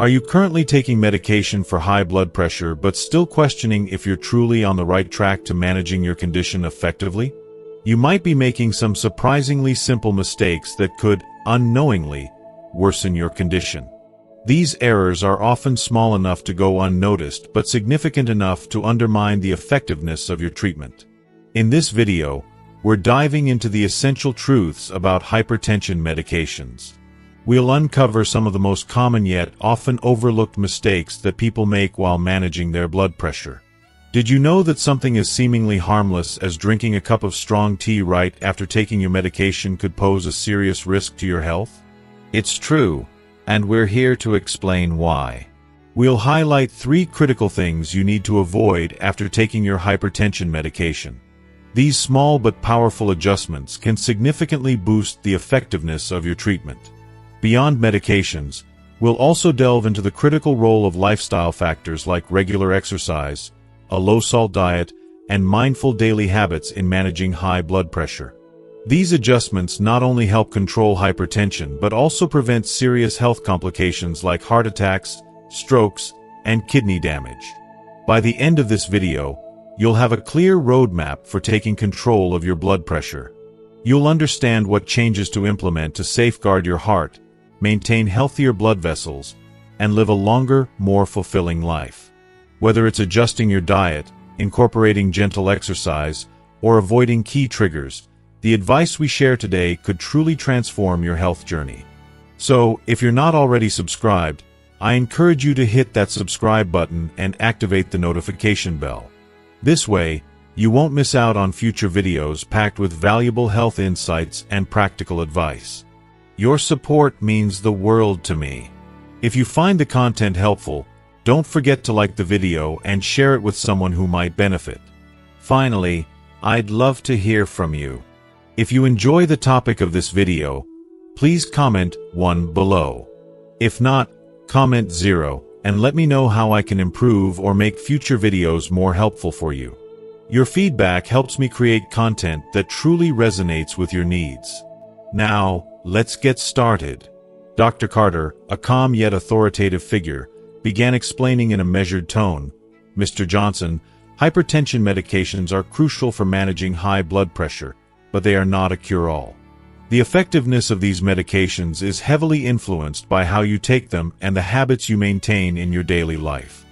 Are you currently taking medication for high blood pressure but still questioning if you're truly on the right track to managing your condition effectively? You might be making some surprisingly simple mistakes that could, unknowingly, worsen your condition. These errors are often small enough to go unnoticed but significant enough to undermine the effectiveness of your treatment. In this video, we're diving into the essential truths about hypertension medications. We'll uncover some of the most common yet often overlooked mistakes that people make while managing their blood pressure. Did you know that something as seemingly harmless as drinking a cup of strong tea right after taking your medication could pose a serious risk to your health? It's true, and we're here to explain why. We'll highlight 3 critical things you need to avoid after taking your hypertension medication. These small but powerful adjustments can significantly boost the effectiveness of your treatment. Beyond medications, we'll also delve into the critical role of lifestyle factors like regular exercise, a low-salt diet, and mindful daily habits in managing high blood pressure. These adjustments not only help control hypertension but also prevent serious health complications like heart attacks, strokes, and kidney damage. By the end of this video, you'll have a clear roadmap for taking control of your blood pressure. You'll understand what changes to implement to safeguard your heart, maintain healthier blood vessels, and live a longer, more fulfilling life. Whether it's adjusting your diet, incorporating gentle exercise, or avoiding key triggers, the advice we share today could truly transform your health journey. So, if you're not already subscribed, I encourage you to hit that subscribe button and activate the notification bell. This way, you won't miss out on future videos packed with valuable health insights and practical advice. Your support means the world to me. If you find the content helpful, don't forget to like the video and share it with someone who might benefit. Finally, I'd love to hear from you. If you enjoy the topic of this video, please comment 1 below. If not, comment 0, and let me know how I can improve or make future videos more helpful for you. Your feedback helps me create content that truly resonates with your needs. Now, let's get started. Dr. Carter, a calm yet authoritative figure, began explaining in a measured tone, "Mr. Johnson, hypertension medications are crucial for managing high blood pressure, but they are not a cure-all. The effectiveness of these medications is heavily influenced by how you take them and the habits you maintain in your daily life.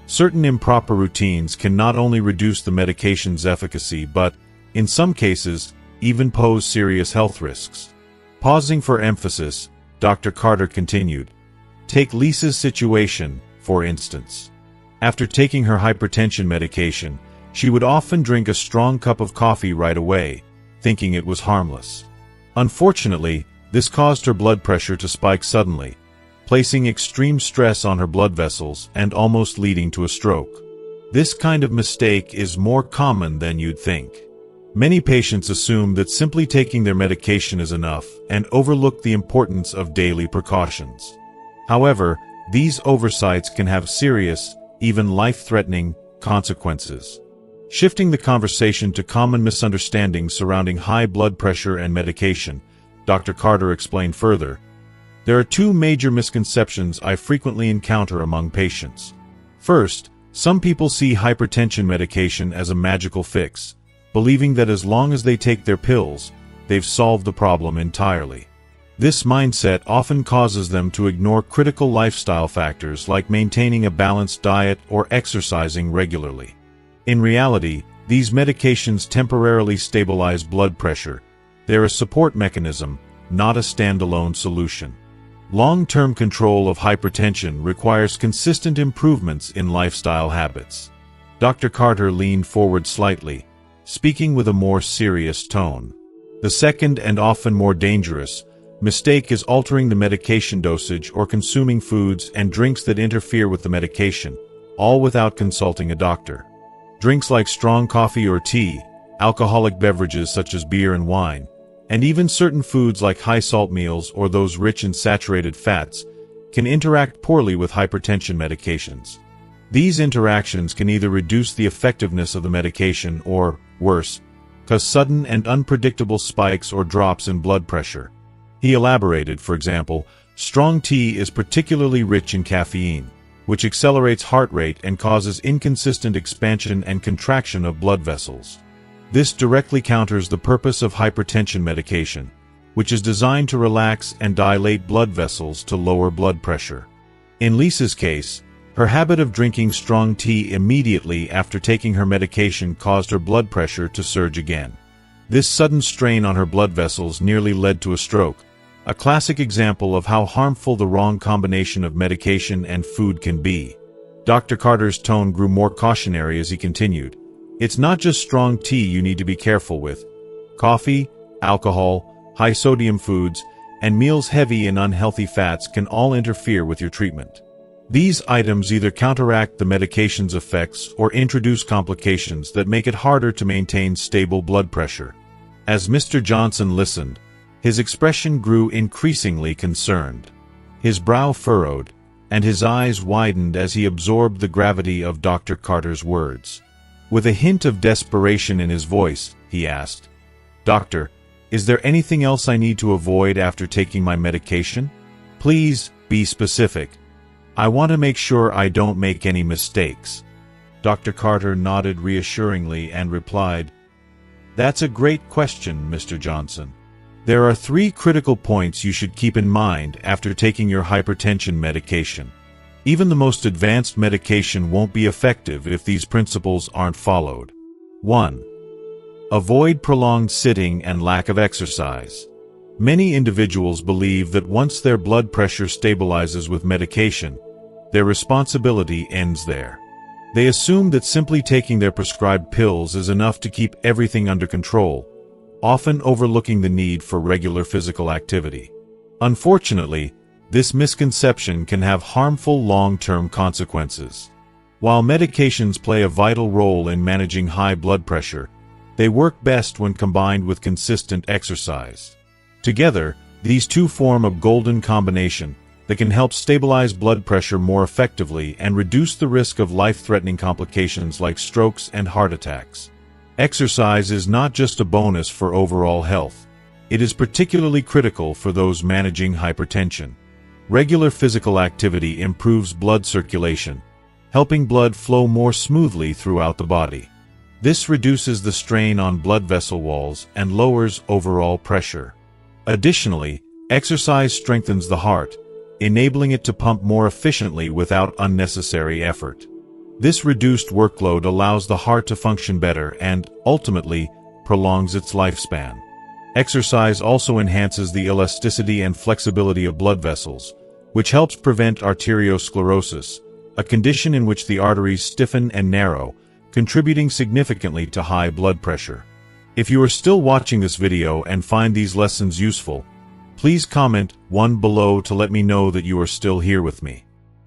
Certain improper routines can not only reduce the medication's efficacy but, in some cases, even pose serious health risks." Pausing for emphasis, Dr. Carter continued, "Take Lisa's situation, for instance. After taking her hypertension medication, she would often drink a strong cup of coffee right away, thinking it was harmless. Unfortunately, this caused her blood pressure to spike suddenly, placing extreme stress on her blood vessels and almost leading to a stroke. This kind of mistake is more common than you'd think. Many patients assume that simply taking their medication is enough and overlook the importance of daily precautions. However, these oversights can have serious, even life-threatening, consequences. Shifting the conversation to common misunderstandings surrounding high blood pressure and medication, Dr. Carter explained further, "There are 2 major misconceptions I frequently encounter among patients. First, some people see hypertension medication as a magical fix, believing that as long as they take their pills, they've solved the problem entirely. This mindset often causes them to ignore critical lifestyle factors like maintaining a balanced diet or exercising regularly. In reality, these medications temporarily stabilize blood pressure. They're a support mechanism, not a standalone solution. Long-term control of hypertension requires consistent improvements in lifestyle habits." Dr. Carter leaned forward slightly, speaking with a more serious tone. "The second and often more dangerous mistake is altering the medication dosage or consuming foods and drinks that interfere with the medication, all without consulting a doctor. Drinks like strong coffee or tea, alcoholic beverages such as beer and wine, and even certain foods like high-salt meals or those rich in saturated fats can interact poorly with hypertension medications. These interactions can either reduce the effectiveness of the medication or, worse, cause sudden and unpredictable spikes or drops in blood pressure." He elaborated, for example, Strong tea is particularly rich in caffeine, which accelerates heart rate and causes inconsistent expansion and contraction of blood vessels. This directly counters the purpose of hypertension medication, which is designed to relax and dilate blood vessels to lower blood pressure. In Lisa's case, her habit of drinking strong tea immediately after taking her medication caused her blood pressure to surge again. This sudden strain on her blood vessels nearly led to a stroke, a classic example of how harmful the wrong combination of medication and food can be. Dr. Carter's tone grew more cautionary as he continued. It's not just strong tea you need to be careful with. Coffee, alcohol, high-sodium foods, and meals heavy in unhealthy fats can all interfere with your treatment. These items either counteract the medication's effects or introduce complications that make it harder to maintain stable blood pressure. As Mr. Johnson listened, his expression grew increasingly concerned. His brow furrowed, and his eyes widened as he absorbed the gravity of Dr. Carter's words. With a hint of desperation in his voice, he asked, "Doctor, is there anything else I need to avoid after taking my medication? Please, be specific. I want to make sure I don't make any mistakes." Dr. Carter nodded reassuringly and replied, "That's a great question, Mr. Johnson. There are 3 critical points you should keep in mind after taking your hypertension medication. Even the most advanced medication won't be effective if these principles aren't followed. 1. Avoid prolonged sitting and lack of exercise. Many individuals believe that once their blood pressure stabilizes with medication, their responsibility ends there. They assume that simply taking their prescribed pills is enough to keep everything under control, often overlooking the need for regular physical activity. Unfortunately, this misconception can have harmful long-term consequences. While medications play a vital role in managing high blood pressure, they work best when combined with consistent exercise. Together, these two form a golden combination that can help stabilize blood pressure more effectively and reduce the risk of life-threatening complications like strokes and heart attacks. Exercise is not just a bonus for overall health. It is particularly critical for those managing hypertension. Regular physical activity improves blood circulation, helping blood flow more smoothly throughout the body. This reduces the strain on blood vessel walls and lowers overall pressure. Additionally, exercise strengthens the heart, enabling it to pump more efficiently without unnecessary effort. This reduced workload allows the heart to function better and, ultimately, prolongs its lifespan. Exercise also enhances the elasticity and flexibility of blood vessels, which helps prevent arteriosclerosis, a condition in which the arteries stiffen and narrow, contributing significantly to high blood pressure. If you are still watching this video and find these lessons useful, please comment 1 below to let me know that you are still here with me.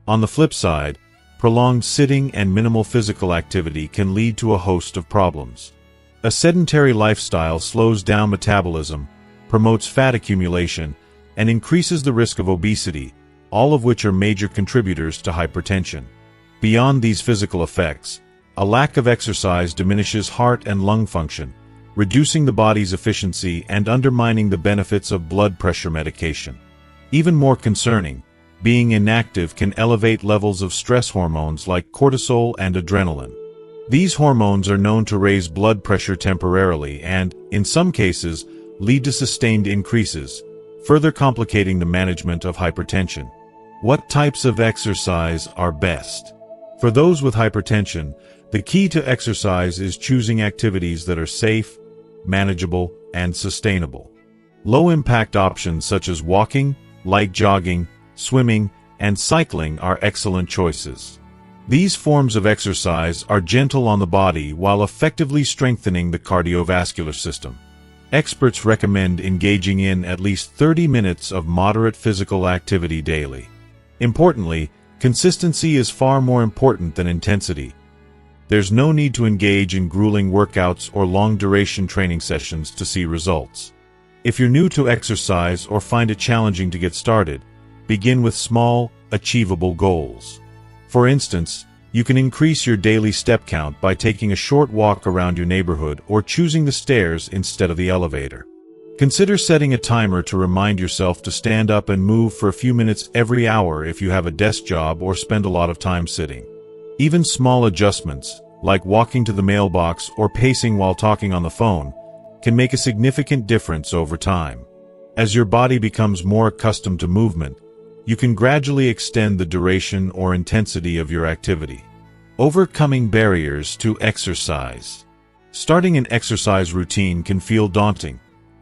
On the flip side, prolonged sitting and minimal physical activity can lead to a host of problems. A sedentary lifestyle slows down metabolism, promotes fat accumulation, and increases the risk of obesity, all of which are major contributors to hypertension. Beyond these physical effects, a lack of exercise diminishes heart and lung function, reducing the body's efficiency and undermining the benefits of blood pressure medication. Even more concerning, being inactive can elevate levels of stress hormones like cortisol and adrenaline. These hormones are known to raise blood pressure temporarily and, in some cases, lead to sustained increases, further complicating the management of hypertension. What types of exercise are best? For those with hypertension, the key to exercise is choosing activities that are safe, manageable, and sustainable. Low-impact options such as walking, light jogging, swimming, and cycling are excellent choices. These forms of exercise are gentle on the body while effectively strengthening the cardiovascular system. Experts recommend engaging in at least 30 minutes of moderate physical activity daily. Importantly, consistency is far more important than intensity. There's no need to engage in grueling workouts or long-duration training sessions to see results. If you're new to exercise or find it challenging to get started, begin with small, achievable goals. For instance, you can increase your daily step count by taking a short walk around your neighborhood or choosing the stairs instead of the elevator. Consider setting a timer to remind yourself to stand up and move for a few minutes every hour if you have a desk job or spend a lot of time sitting. Even small adjustments, like walking to the mailbox or pacing while talking on the phone, can make a significant difference over time. As your body becomes more accustomed to movement, you can gradually extend the duration or intensity of your activity. Overcoming barriers to exercise. Starting an exercise routine can feel daunting,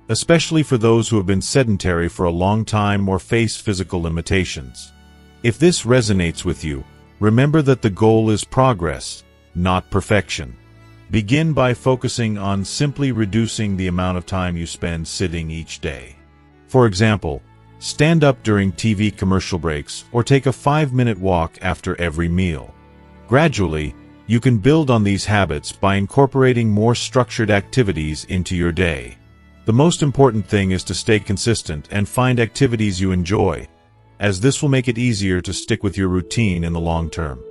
especially for those who have been sedentary for a long time or face physical limitations. If this resonates with you, remember that the goal is progress, not perfection. Begin by focusing on simply reducing the amount of time you spend sitting each day. For example, stand up during TV commercial breaks or take a 5-minute walk after every meal. Gradually, you can build on these habits by incorporating more structured activities into your day. The most important thing is to stay consistent and find activities you enjoy, as this will make it easier to stick with your routine in the long term.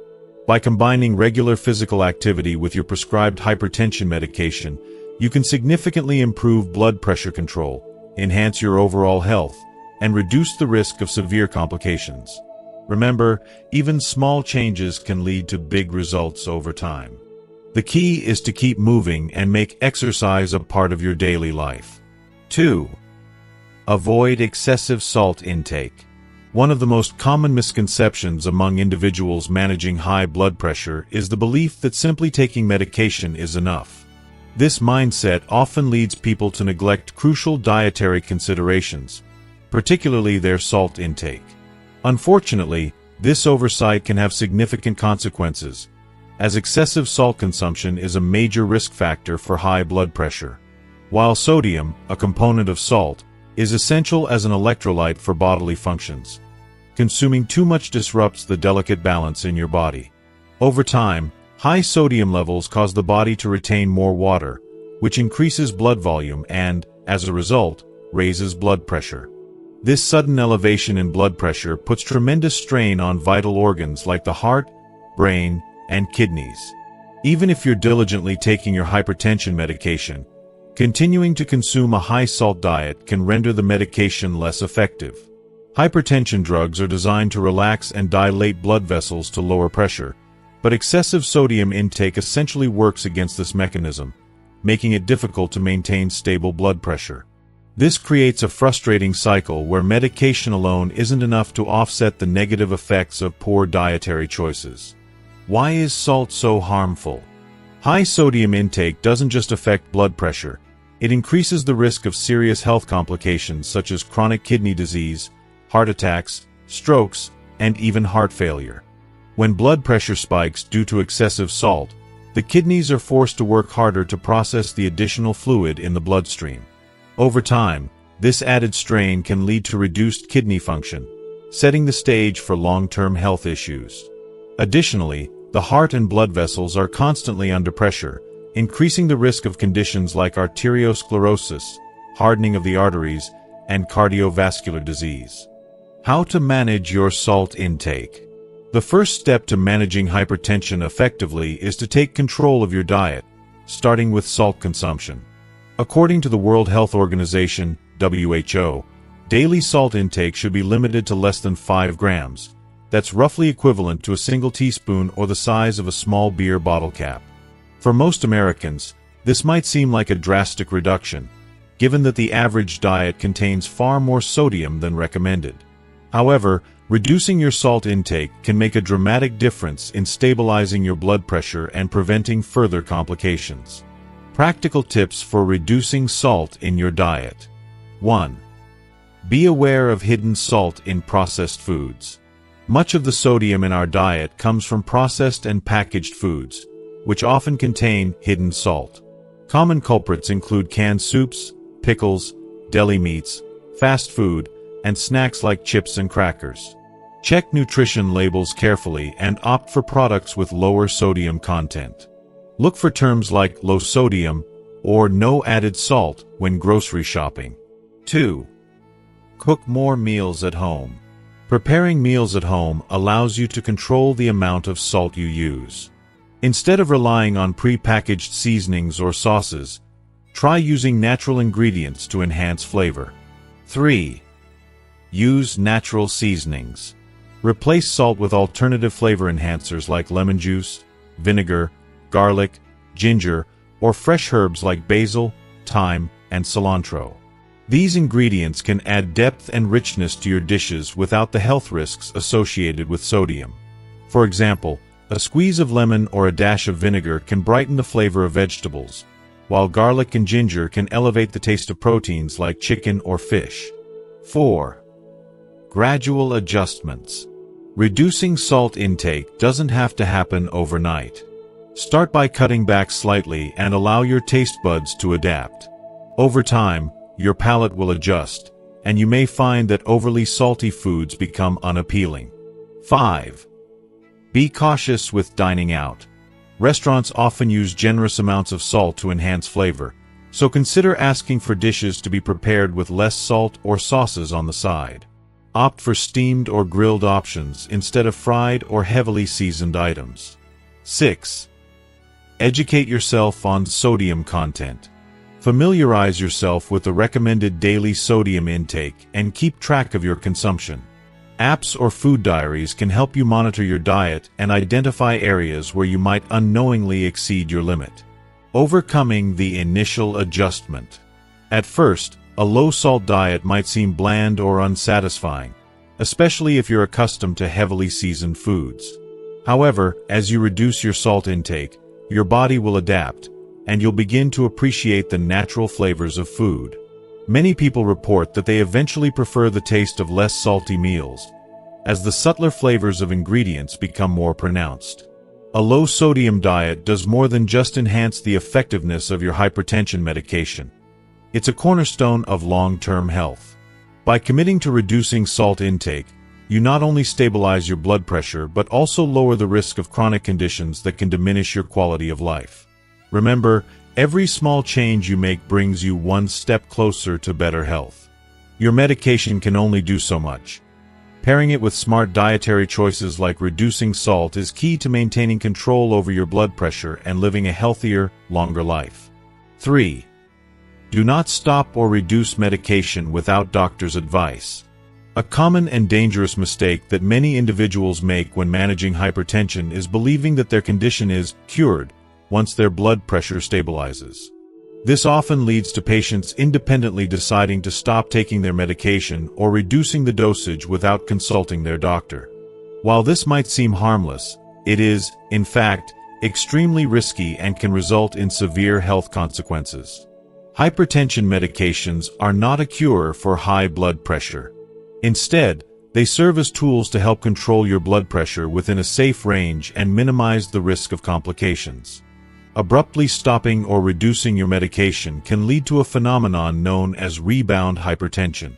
By combining regular physical activity with your prescribed hypertension medication, you can significantly improve blood pressure control, enhance your overall health, and reduce the risk of severe complications. Remember, even small changes can lead to big results over time. The key is to keep moving and make exercise a part of your daily life. 2. Avoid excessive salt intake. One of the most common misconceptions among individuals managing high blood pressure is the belief that simply taking medication is enough. This mindset often leads people to neglect crucial dietary considerations, particularly their salt intake. Unfortunately, this oversight can have significant consequences, as excessive salt consumption is a major risk factor for high blood pressure. While sodium, a component of salt, is essential as an electrolyte for bodily functions, consuming too much disrupts the delicate balance in your body. Over time, high sodium levels cause the body to retain more water, which increases blood volume and, as a result, raises blood pressure. This sudden elevation in blood pressure puts tremendous strain on vital organs like the heart, brain, and kidneys. Even if you're diligently taking your hypertension medication, continuing to consume a high-salt diet can render the medication less effective. Hypertension drugs are designed to relax and dilate blood vessels to lower pressure, but excessive sodium intake essentially works against this mechanism, making it difficult to maintain stable blood pressure. This creates a frustrating cycle where medication alone isn't enough to offset the negative effects of poor dietary choices. Why is salt so harmful? High sodium intake doesn't just affect blood pressure, it increases the risk of serious health complications such as chronic kidney disease, heart attacks, strokes, and even heart failure. When blood pressure spikes due to excessive salt, the kidneys are forced to work harder to process the additional fluid in the bloodstream. Over time, this added strain can lead to reduced kidney function, setting the stage for long-term health issues. Additionally, the heart and blood vessels are constantly under pressure, increasing the risk of conditions like arteriosclerosis, hardening of the arteries, and cardiovascular disease. How to manage your salt intake. The first step to managing hypertension effectively is to take control of your diet, starting with salt consumption. According to the World Health Organization, WHO, daily salt intake should be limited to less than 5 grams. That's roughly equivalent to a single teaspoon or the size of a small beer bottle cap. For most Americans, this might seem like a drastic reduction, given that the average diet contains far more sodium than recommended. However, reducing your salt intake can make a dramatic difference in stabilizing your blood pressure and preventing further complications. Practical tips for reducing salt in your diet. 1. Be aware of hidden salt in processed foods. Much of the sodium in our diet comes from processed and packaged foods, which often contain hidden salt. Common culprits include canned soups, pickles, deli meats, fast food, and snacks like chips and crackers. Check nutrition labels carefully and opt for products with lower sodium content. Look for terms like low sodium or no added salt when grocery shopping. 2. Cook more meals at home. Preparing meals at home allows you to control the amount of salt you use. Instead of relying on pre-packaged seasonings or sauces, Try using natural ingredients to enhance flavor. 3. Use natural seasonings. Replace salt with alternative flavor enhancers like lemon juice, vinegar, garlic, ginger, or fresh herbs like basil, thyme, and cilantro. These ingredients can add depth and richness to your dishes without the health risks associated with sodium. For example, a squeeze of lemon or a dash of vinegar can brighten the flavor of vegetables, while garlic and ginger can elevate the taste of proteins like chicken or fish. 4. Gradual adjustments. Reducing salt intake doesn't have to happen overnight. Start by cutting back slightly and allow your taste buds to adapt. Over time, your palate will adjust, and you may find that overly salty foods become unappealing. 5. Be cautious with dining out. Restaurants often use generous amounts of salt to enhance flavor, so consider asking for dishes to be prepared with less salt or sauces on the side. Opt for steamed or grilled options instead of fried or heavily seasoned items. 6. Educate yourself on sodium content. Familiarize yourself with the recommended daily sodium intake and keep track of your consumption. Apps or food diaries can help you monitor your diet and identify areas where you might unknowingly exceed your limit. Overcoming the initial adjustment. At first, a low-salt diet might seem bland or unsatisfying, especially if you're accustomed to heavily seasoned foods. However, as you reduce your salt intake, your body will adapt, and you'll begin to appreciate the natural flavors of food. Many people report that they eventually prefer the taste of less salty meals, as the subtler flavors of ingredients become more pronounced. A low-sodium diet does more than just enhance the effectiveness of your hypertension medication. It's a cornerstone of long-term health. By committing to reducing salt intake, you not only stabilize your blood pressure but also lower the risk of chronic conditions that can diminish your quality of life. Remember, every small change you make brings you one step closer to better health. Your medication can only do so much. Pairing it with smart dietary choices like reducing salt is key to maintaining control over your blood pressure and living a healthier, longer life. 3. Do not stop or reduce medication without doctor's advice. A common and dangerous mistake that many individuals make when managing hypertension is believing that their condition is cured once their blood pressure stabilizes. This often leads to patients independently deciding to stop taking their medication or reducing the dosage without consulting their doctor. While this might seem harmless, it is, in fact, extremely risky and can result in severe health consequences. Hypertension medications are not a cure for high blood pressure. Instead, they serve as tools to help control your blood pressure within a safe range and minimize the risk of complications. Abruptly stopping or reducing your medication can lead to a phenomenon known as rebound hypertension.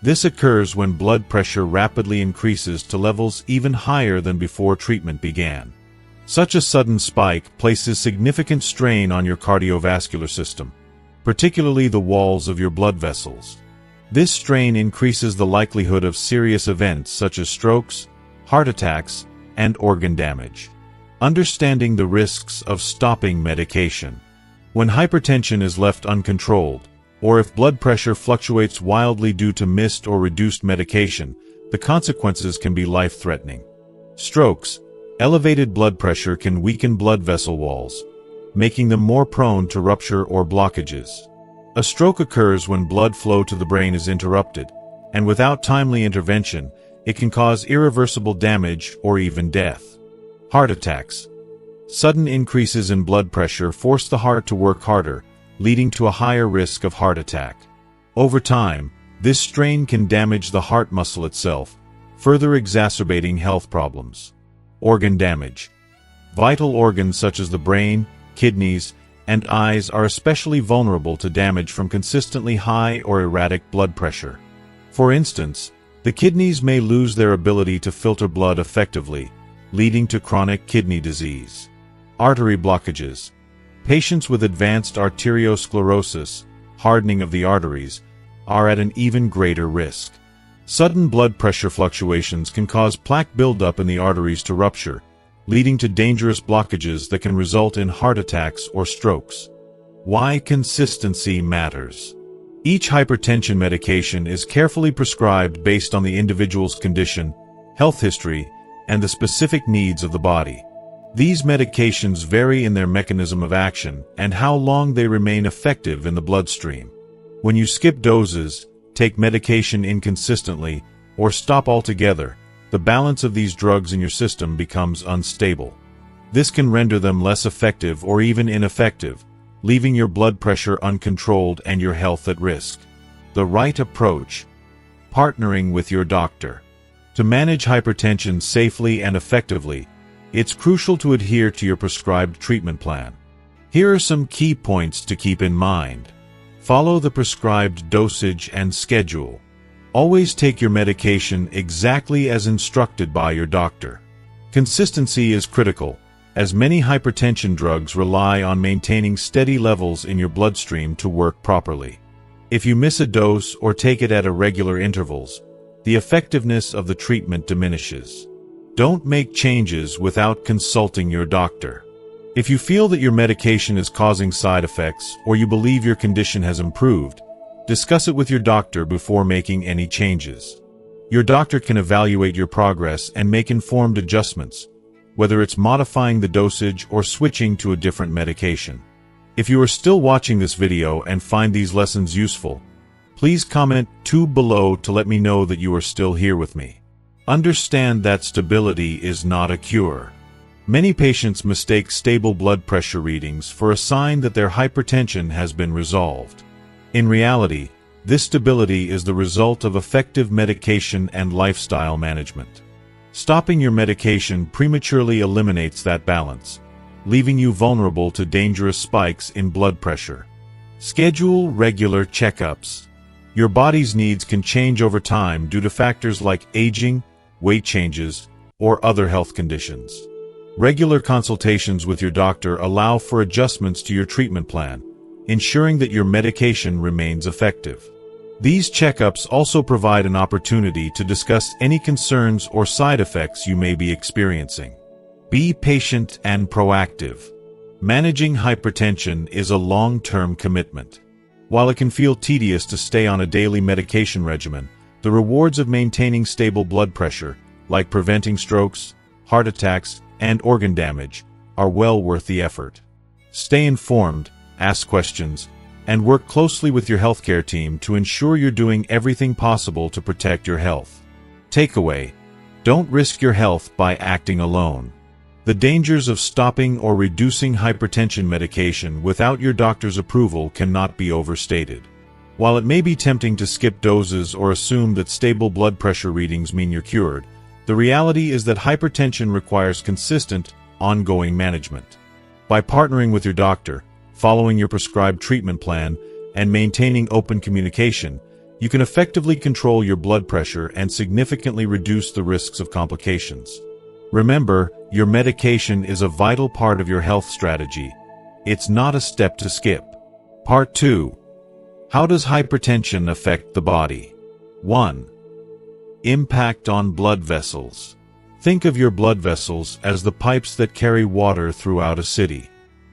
This occurs when blood pressure rapidly increases to levels even higher than before treatment began. Such a sudden spike places significant strain on your cardiovascular system, particularly the walls of your blood vessels. This strain increases the likelihood of serious events such as strokes, heart attacks, and organ damage. Understanding the risks of stopping medication. When hypertension is left uncontrolled, or if blood pressure fluctuates wildly due to missed or reduced medication, the consequences can be life-threatening. Strokes. Elevated blood pressure can weaken blood vessel walls, making them more prone to rupture or blockages. A stroke occurs when blood flow to the brain is interrupted, and without timely intervention, it can cause irreversible damage or even death. Heart attacks. Sudden increases in blood pressure force the heart to work harder, leading to a higher risk of heart attack. Over time, this strain can damage the heart muscle itself, further exacerbating health problems. Organ damage. Vital organs such as the brain, kidneys, and eyes are especially vulnerable to damage from consistently high or erratic blood pressure. For instance, the kidneys may lose their ability to filter blood effectively, leading to chronic kidney disease. Artery blockages. Patients with advanced arteriosclerosis, hardening of the arteries, are at an even greater risk. Sudden blood pressure fluctuations can cause plaque buildup in the arteries to rupture, leading to dangerous blockages that can result in heart attacks or strokes. Why consistency matters. Each hypertension medication is carefully prescribed based on the individual's condition, health history, and the specific needs of the body. These medications vary in their mechanism of action and how long they remain effective in the bloodstream. When you skip doses, take medication inconsistently, or stop altogether, the balance of these drugs in your system becomes unstable. This can render them less effective or even ineffective, leaving your blood pressure uncontrolled and your health at risk. The right approach: partnering with your doctor. To manage hypertension safely and effectively, it's crucial to adhere to your prescribed treatment plan. Here are some key points to keep in mind. Follow the prescribed dosage and schedule. Always take your medication exactly as instructed by your doctor. Consistency is critical, as many hypertension drugs rely on maintaining steady levels in your bloodstream to work properly. If you miss a dose or take it at irregular intervals, the effectiveness of the treatment diminishes. Don't make changes without consulting your doctor. If you feel that your medication is causing side effects or you believe your condition has improved, discuss it with your doctor before making any changes. Your doctor can evaluate your progress and make informed adjustments, whether it's modifying the dosage or switching to a different medication. If you are still watching this video and find these lessons useful, please comment below to let me know that you are still here with me. Understand that stability is not a cure. Many patients mistake stable blood pressure readings for a sign that their hypertension has been resolved. In reality, this stability is the result of effective medication and lifestyle management. Stopping your medication prematurely eliminates that balance, leaving you vulnerable to dangerous spikes in blood pressure. Schedule regular checkups. Your body's needs can change over time due to factors like aging, weight changes, or other health conditions. Regular consultations with your doctor allow for adjustments to your treatment plan, ensuring that your medication remains effective. These checkups also provide an opportunity to discuss any concerns or side effects you may be experiencing. Be patient and proactive. Managing hypertension is a long-term commitment. While it can feel tedious to stay on a daily medication regimen, the rewards of maintaining stable blood pressure, like preventing strokes, heart attacks, and organ damage, are well worth the effort. Stay informed, ask questions, and work closely with your healthcare team to ensure you're doing everything possible to protect your health. Takeaway: don't risk your health by acting alone. The dangers of stopping or reducing hypertension medication without your doctor's approval cannot be overstated. While it may be tempting to skip doses or assume that stable blood pressure readings mean you're cured, the reality is that hypertension requires consistent, ongoing management. By partnering with your doctor, following your prescribed treatment plan, and maintaining open communication, you can effectively control your blood pressure and significantly reduce the risks of complications. Remember, your medication is a vital part of your health strategy. It's not a step to skip. Part 2. How does hypertension affect the body? 1. Impact on blood vessels. Think of your blood vessels as the pipes that carry water throughout a city.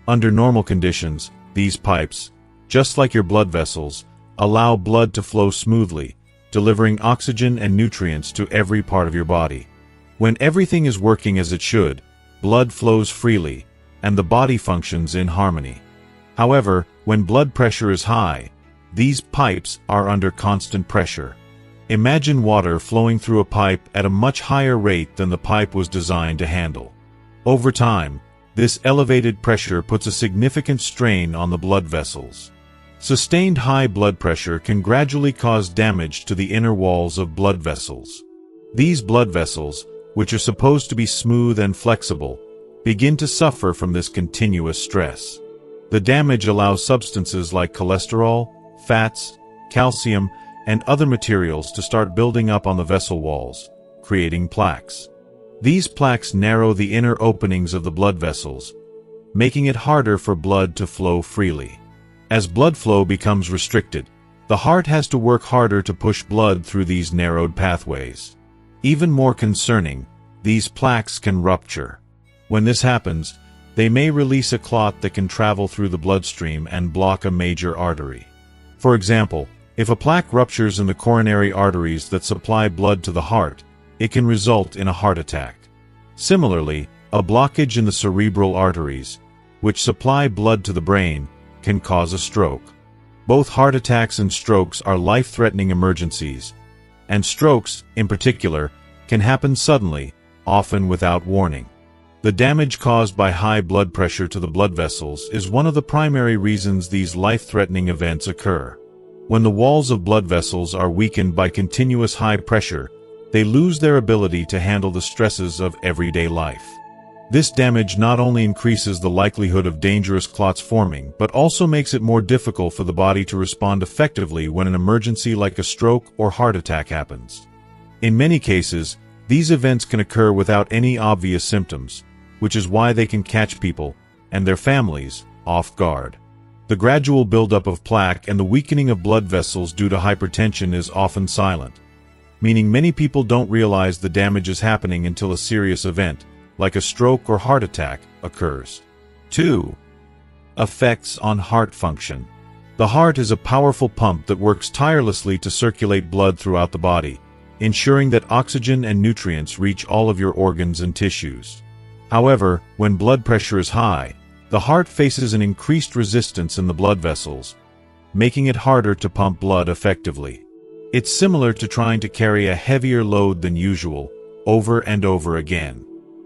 Under normal conditions, these pipes, just like your blood vessels, allow blood to flow smoothly, delivering oxygen and nutrients to every part of your body. When everything is working as it should, blood flows freely, and the body functions in harmony. However, when blood pressure is high, these pipes are under constant pressure. Imagine water flowing through a pipe at a much higher rate than the pipe was designed to handle. Over time, this elevated pressure puts a significant strain on the blood vessels. Sustained high blood pressure can gradually cause damage to the inner walls of blood vessels. These blood vessels, which are supposed to be smooth and flexible, begin to suffer from this continuous stress. The damage allows substances like cholesterol, fats, calcium, and other materials to start building up on the vessel walls, creating plaques. These plaques narrow the inner openings of the blood vessels, making it harder for blood to flow freely. As blood flow becomes restricted, the heart has to work harder to push blood through these narrowed pathways. Even more concerning, these plaques can rupture. When this happens, they may release a clot that can travel through the bloodstream and block a major artery. For example, if a plaque ruptures in the coronary arteries that supply blood to the heart, it can result in a heart attack. Similarly, a blockage in the cerebral arteries, which supply blood to the brain, can cause a stroke. Both heart attacks and strokes are life-threatening emergencies, and strokes, in particular, can happen suddenly, often without warning. The damage caused by high blood pressure to the blood vessels is one of the primary reasons these life-threatening events occur. When the walls of blood vessels are weakened by continuous high pressure, they lose their ability to handle the stresses of everyday life. This damage not only increases the likelihood of dangerous clots forming, but also makes it more difficult for the body to respond effectively when an emergency like a stroke or heart attack happens. In many cases, these events can occur without any obvious symptoms, which is why they can catch people, and their families, off guard. The gradual buildup of plaque and the weakening of blood vessels due to hypertension is often silent, meaning many people don't realize the damage is happening until a serious event, like a stroke or heart attack, occurs. 2. Effects on heart function. The heart is a powerful pump that works tirelessly to circulate blood throughout the body, ensuring that oxygen and nutrients reach all of your organs and tissues. However, when blood pressure is high, the heart faces an increased resistance in the blood vessels, making it harder to pump blood effectively. It's similar to trying to carry a heavier load than usual, over and over again.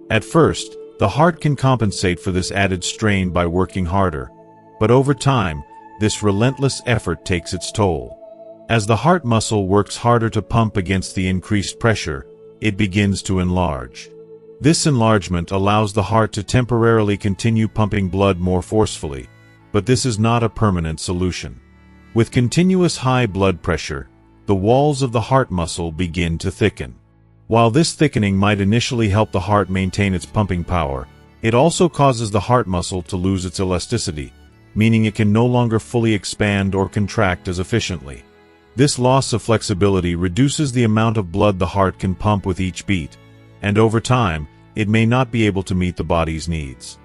At first, the heart can compensate for this added strain by working harder, but over time, this relentless effort takes its toll. As the heart muscle works harder to pump against the increased pressure, it begins to enlarge. This enlargement allows the heart to temporarily continue pumping blood more forcefully, but this is not a permanent solution. With continuous high blood pressure, the walls of the heart muscle begin to thicken. While this thickening might initially help the heart maintain its pumping power, it also causes the heart muscle to lose its elasticity, meaning it can no longer fully expand or contract as efficiently. This loss of flexibility reduces the amount of blood the heart can pump with each beat, and over time, it may not be able to meet the body's needs.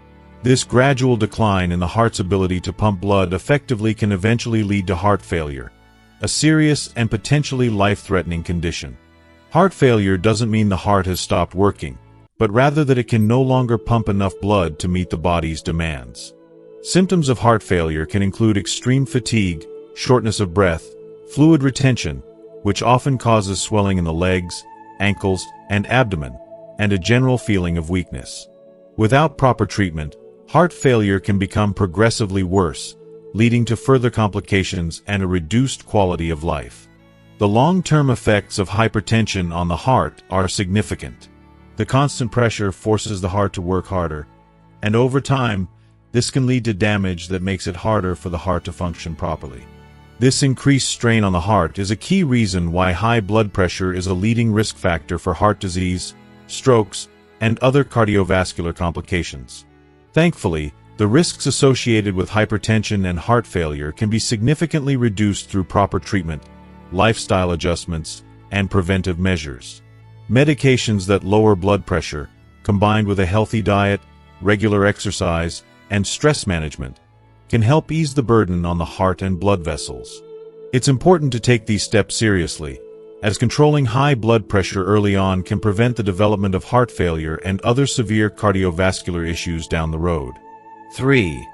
This gradual decline in the heart's ability to pump blood effectively can eventually lead to heart failure, a serious and potentially life-threatening condition. Heart failure doesn't mean the heart has stopped working, but rather that it can no longer pump enough blood to meet the body's demands. Symptoms of heart failure can include extreme fatigue, shortness of breath, fluid retention, which often causes swelling in the legs, ankles, and abdomen, and a general feeling of weakness. Without proper treatment, heart failure can become progressively worse, leading to further complications and a reduced quality of life. The long-term effects of hypertension on the heart are significant. The constant pressure forces the heart to work harder, and over time, this can lead to damage that makes it harder for the heart to function properly. This increased strain on the heart is a key reason why high blood pressure is a leading risk factor for heart disease, strokes, and other cardiovascular complications. Thankfully, the risks associated with hypertension and heart failure can be significantly reduced through proper treatment, lifestyle adjustments, and preventive measures. Medications that lower blood pressure, combined with a healthy diet, regular exercise, and stress management, can help ease the burden on the heart and blood vessels. It's important to take these steps seriously, as controlling high blood pressure early on can prevent the development of heart failure and other severe cardiovascular issues down the road. 3.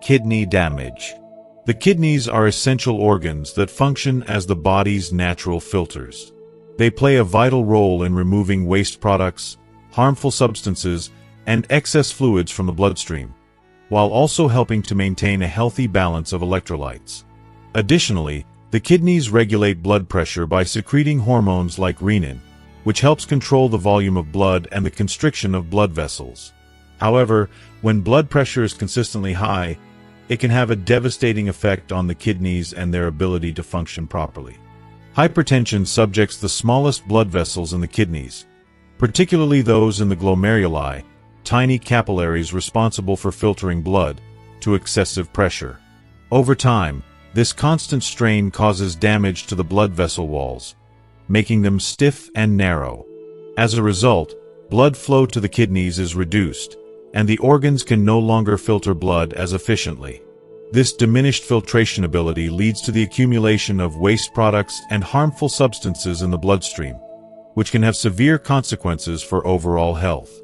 Kidney damage. The kidneys are essential organs that function as the body's natural filters. They play a vital role in removing waste products, harmful substances, and excess fluids from the bloodstream, while also helping to maintain a healthy balance of electrolytes. Additionally, the kidneys regulate blood pressure by secreting hormones like renin, which helps control the volume of blood and the constriction of blood vessels. However, when blood pressure is consistently high, it can have a devastating effect on the kidneys and their ability to function properly. Hypertension subjects the smallest blood vessels in the kidneys, particularly those in the glomeruli, tiny capillaries responsible for filtering blood, to excessive pressure. Over time, this constant strain causes damage to the blood vessel walls, making them stiff and narrow. As a result, blood flow to the kidneys is reduced, and the organs can no longer filter blood as efficiently. This diminished filtration ability leads to the accumulation of waste products and harmful substances in the bloodstream, which can have severe consequences for overall health.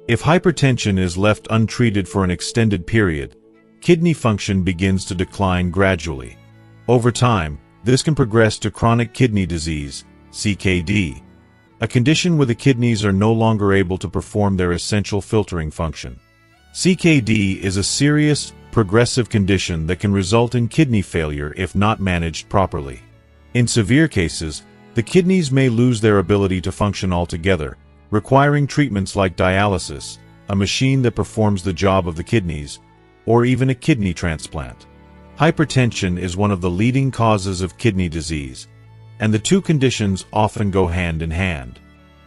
If hypertension is left untreated for an extended period, kidney function begins to decline gradually. Over time, this can progress to chronic kidney disease, CKD, a condition where the kidneys are no longer able to perform their essential filtering function. CKD is a serious, progressive condition that can result in kidney failure if not managed properly. In severe cases, the kidneys may lose their ability to function altogether, requiring treatments like dialysis, a machine that performs the job of the kidneys, or even a kidney transplant. Hypertension is one of the leading causes of kidney disease, and the two conditions often go hand in hand.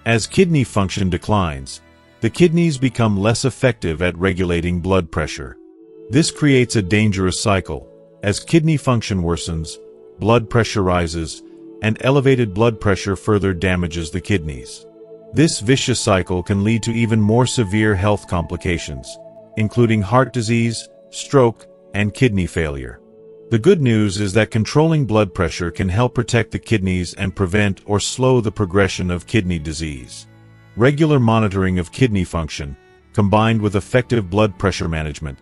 As kidney function declines, the kidneys become less effective at regulating blood pressure. This creates a dangerous cycle. As kidney function worsens, blood pressure rises, and elevated blood pressure further damages the kidneys. This vicious cycle can lead to even more severe health complications, including heart disease, stroke, and kidney failure. The good news is that controlling blood pressure can help protect the kidneys and prevent or slow the progression of kidney disease. Regular monitoring of kidney function, combined with effective blood pressure management,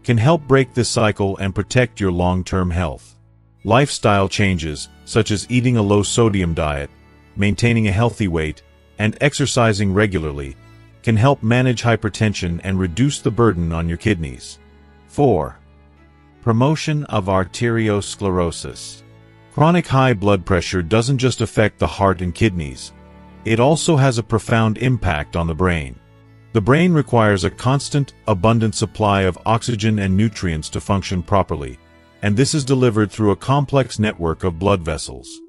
can help break this cycle and protect your long-term health. Lifestyle changes, such as eating a low-sodium diet, maintaining a healthy weight, and exercising regularly, can help manage hypertension and reduce the burden on your kidneys. 4. Promotion of arteriosclerosis. Chronic high blood pressure doesn't just affect the heart and kidneys. It also has a profound impact on the brain. The brain requires a constant, abundant supply of oxygen and nutrients to function properly, and this is delivered through a complex network of blood vessels.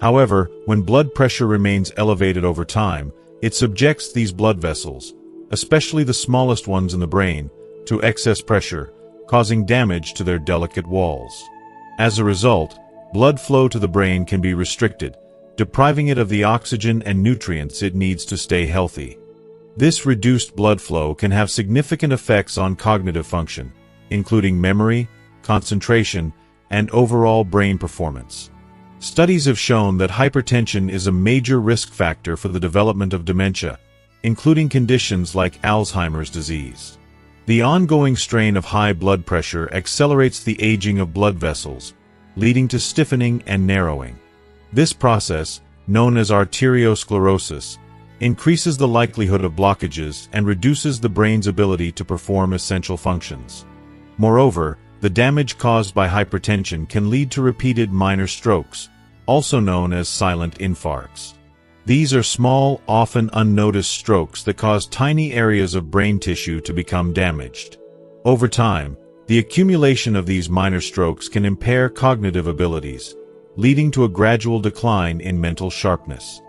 However, when blood pressure remains elevated over time, it subjects these blood vessels, especially the smallest ones in the brain, to excess pressure, causing damage to their delicate walls. As a result, blood flow to the brain can be restricted, depriving it of the oxygen and nutrients it needs to stay healthy. This reduced blood flow can have significant effects on cognitive function, including memory, concentration, and overall brain performance. Studies have shown that hypertension is a major risk factor for the development of dementia, including conditions like Alzheimer's disease. The ongoing strain of high blood pressure accelerates the aging of blood vessels, leading to stiffening and narrowing. This process, known as arteriosclerosis, increases the likelihood of blockages and reduces the brain's ability to perform essential functions. Moreover, the damage caused by hypertension can lead to repeated minor strokes, also known as silent infarcts. These are small, often unnoticed strokes that cause tiny areas of brain tissue to become damaged. Over time, the accumulation of these minor strokes can impair cognitive abilities, leading to a gradual decline in mental sharpness.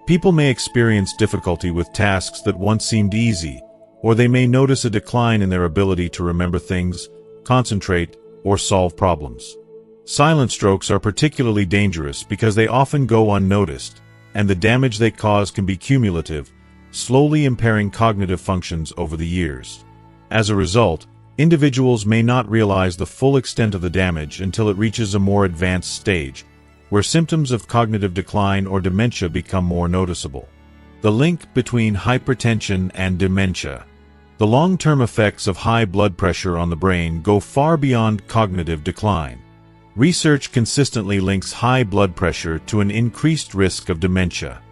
People may experience difficulty with tasks that once seemed easy, or they may notice a decline in their ability to remember things, concentrate, or solve problems. Silent strokes are particularly dangerous because they often go unnoticed, and the damage they cause can be cumulative, slowly impairing cognitive functions over the years. As a result, individuals may not realize the full extent of the damage until it reaches a more advanced stage, where symptoms of cognitive decline or dementia become more noticeable. The link between hypertension and dementia. The long-term effects of high blood pressure on the brain go far beyond cognitive decline. Research consistently links high blood pressure to an increased risk of dementia.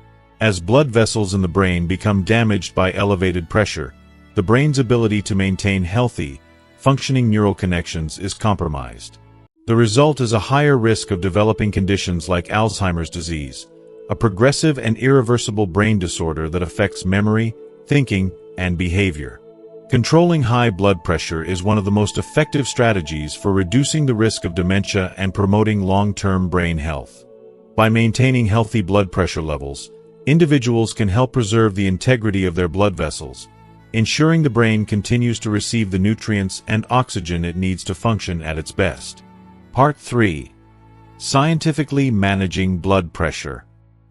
As blood vessels in the brain become damaged by elevated pressure, the brain's ability to maintain healthy, functioning neural connections is compromised. The result is a higher risk of developing conditions like Alzheimer's disease, a progressive and irreversible brain disorder that affects memory, thinking, and behavior. Controlling high blood pressure is one of the most effective strategies for reducing the risk of dementia and promoting long-term brain health. By maintaining healthy blood pressure levels, individuals can help preserve the integrity of their blood vessels, ensuring the brain continues to receive the nutrients and oxygen it needs to function at its best. Part 3. Scientifically managing blood pressure.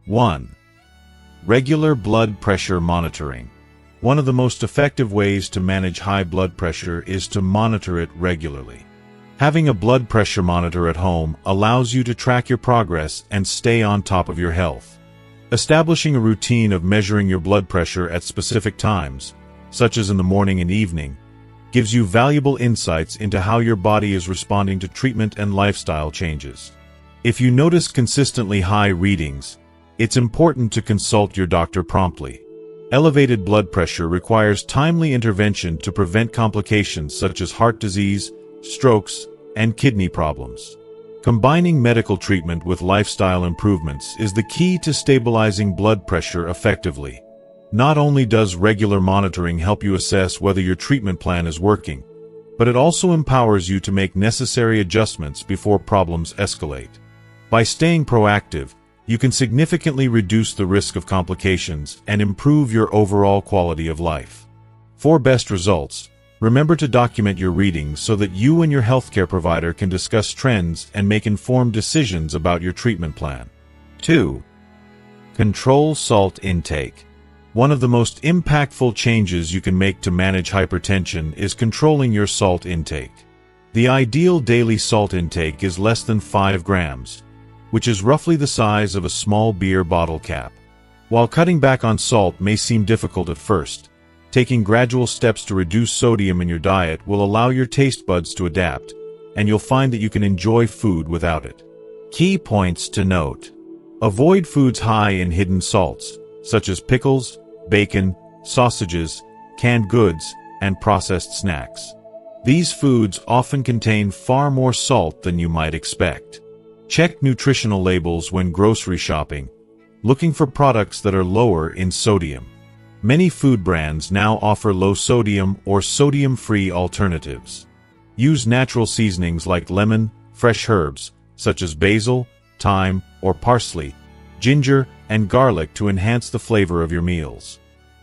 1. Regular blood pressure monitoring. One of the most effective ways to manage high blood pressure is to monitor it regularly. Having a blood pressure monitor at home allows you to track your progress and stay on top of your health. Establishing a routine of measuring your blood pressure at specific times, such as in the morning and evening, gives you valuable insights into how your body is responding to treatment and lifestyle changes. If you notice consistently high readings, it's important to consult your doctor promptly. Elevated blood pressure requires timely intervention to prevent complications such as heart disease, strokes, and kidney problems. Combining medical treatment with lifestyle improvements is the key to stabilizing blood pressure effectively. Not only does regular monitoring help you assess whether your treatment plan is working, but it also empowers you to make necessary adjustments before problems escalate. By staying proactive, you can significantly reduce the risk of complications and improve your overall quality of life. For best results, remember to document your readings so that you and your healthcare provider can discuss trends and make informed decisions about your treatment plan. 2. Control salt intake. One of the most impactful changes you can make to manage hypertension is controlling your salt intake. The ideal daily salt intake is less than 5 grams, which is roughly the size of a small beer bottle cap. While cutting back on salt may seem difficult at first, taking gradual steps to reduce sodium in your diet will allow your taste buds to adapt, and you'll find that you can enjoy food without it. Key points to note. Avoid foods high in hidden salts, such as pickles, bacon, sausages, canned goods, and processed snacks. These foods often contain far more salt than you might expect. Check nutritional labels when grocery shopping, looking for products that are lower in sodium. Many food brands now offer low-sodium or sodium-free alternatives. Use natural seasonings like lemon, fresh herbs, such as basil, thyme, or parsley, ginger, and garlic to enhance the flavor of your meals.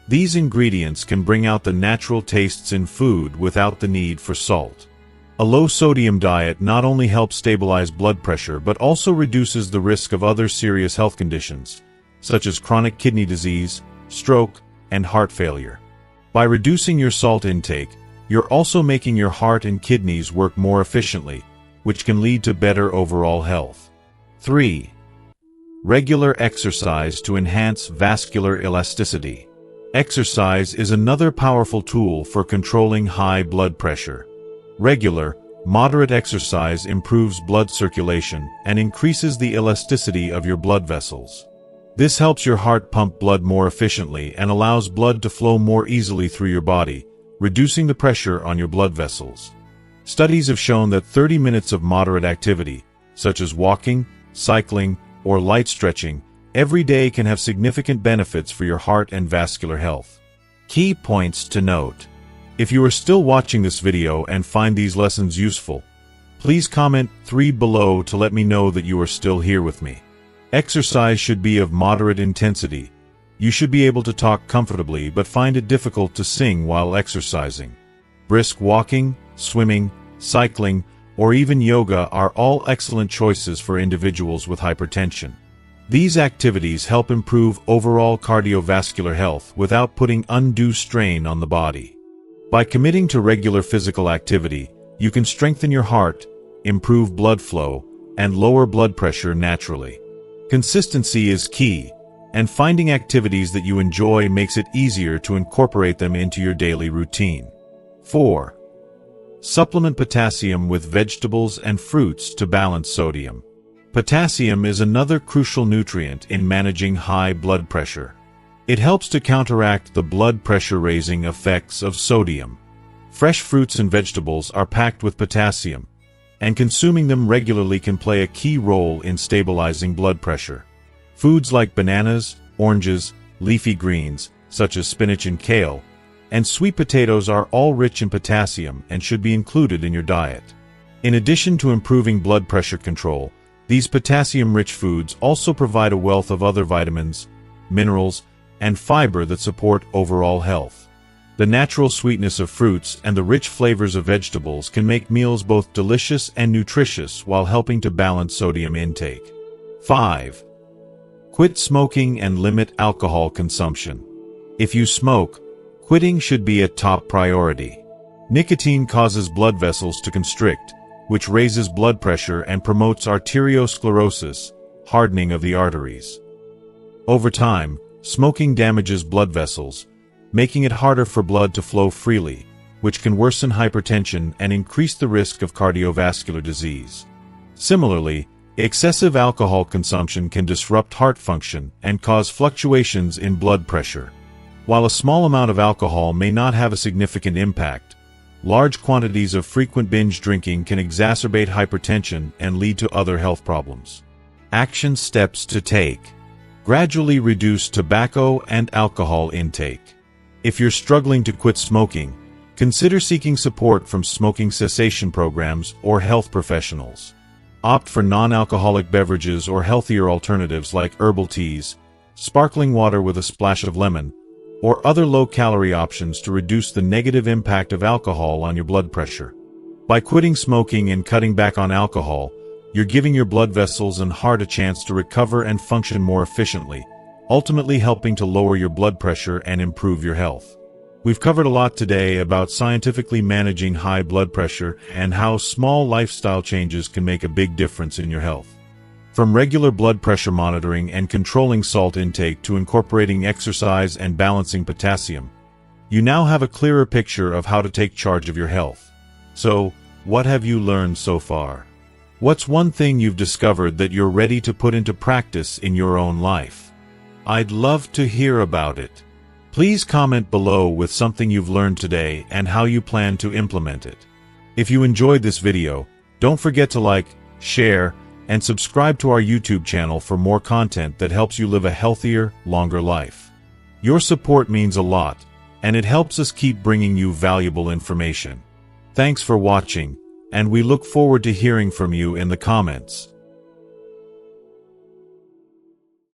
These ingredients can bring out the natural tastes in food without the need for salt. A low-sodium diet not only helps stabilize blood pressure but also reduces the risk of other serious health conditions, such as chronic kidney disease, stroke, and heart failure. By reducing your salt intake, you're also making your heart and kidneys work more efficiently, which can lead to better overall health. 3. Regular exercise to enhance vascular elasticity. Exercise is another powerful tool for controlling high blood pressure. Regular, moderate exercise improves blood circulation and increases the elasticity of your blood vessels. This helps your heart pump blood more efficiently and allows blood to flow more easily through your body, reducing the pressure on your blood vessels. Studies have shown that 30 minutes of moderate activity, such as walking, cycling, or light stretching, every day can have significant benefits for your heart and vascular health. Key points to note. If you are still watching this video and find these lessons useful, please comment 3 below to let me know that you are still here with me. Exercise should be of moderate intensity. You should be able to talk comfortably but find it difficult to sing while exercising. Brisk walking, swimming, cycling, or even yoga are all excellent choices for individuals with hypertension. These activities help improve overall cardiovascular health without putting undue strain on the body. By committing to regular physical activity, you can strengthen your heart, improve blood flow, and lower blood pressure naturally. Consistency is key, and finding activities that you enjoy makes it easier to incorporate them into your daily routine. 4. Supplement potassium with vegetables and fruits to balance sodium. Potassium is another crucial nutrient in managing high blood pressure. It helps to counteract the blood pressure-raising effects of sodium. Fresh fruits and vegetables are packed with potassium, and consuming them regularly can play a key role in stabilizing blood pressure. Foods like bananas, oranges, leafy greens, such as spinach and kale, and sweet potatoes are all rich in potassium and should be included in your diet. In addition to improving blood pressure control, these potassium-rich foods also provide a wealth of other vitamins, minerals, and fiber that support overall health. The natural sweetness of fruits and the rich flavors of vegetables can make meals both delicious and nutritious while helping to balance sodium intake. 5. Quit smoking and limit alcohol consumption. If you smoke, Quitting should be a top priority. Nicotine causes blood vessels to constrict, which raises blood pressure and promotes arteriosclerosis, hardening of the arteries. Over time, smoking damages blood vessels, making it harder for blood to flow freely, which can worsen hypertension and increase the risk of cardiovascular disease. Similarly, excessive alcohol consumption can disrupt heart function and cause fluctuations in blood pressure. While a small amount of alcohol may not have a significant impact, large quantities of frequent binge drinking can exacerbate hypertension and lead to other health problems. Action steps to take. Gradually reduce tobacco and alcohol intake. If you're struggling to quit smoking, consider seeking support from smoking cessation programs or health professionals. Opt for non-alcoholic beverages or healthier alternatives like herbal teas, sparkling water with a splash of lemon, or other low-calorie options to reduce the negative impact of alcohol on your blood pressure. By quitting smoking and cutting back on alcohol, you're giving your blood vessels and heart a chance to recover and function more efficiently, ultimately helping to lower your blood pressure and improve your health. We've covered a lot today about scientifically managing high blood pressure and how small lifestyle changes can make a big difference in your health. From regular blood pressure monitoring and controlling salt intake to incorporating exercise and balancing potassium, you now have a clearer picture of how to take charge of your health. So, what have you learned so far? What's one thing you've discovered that you're ready to put into practice in your own life? I'd love to hear about it. Please comment below with something you've learned today and how you plan to implement it. If you enjoyed this video, don't forget to like, share, and subscribe to our YouTube channel for more content that helps you live a healthier, longer life. Your support means a lot, and it helps us keep bringing you valuable information. Thanks for watching, and we look forward to hearing from you in the comments.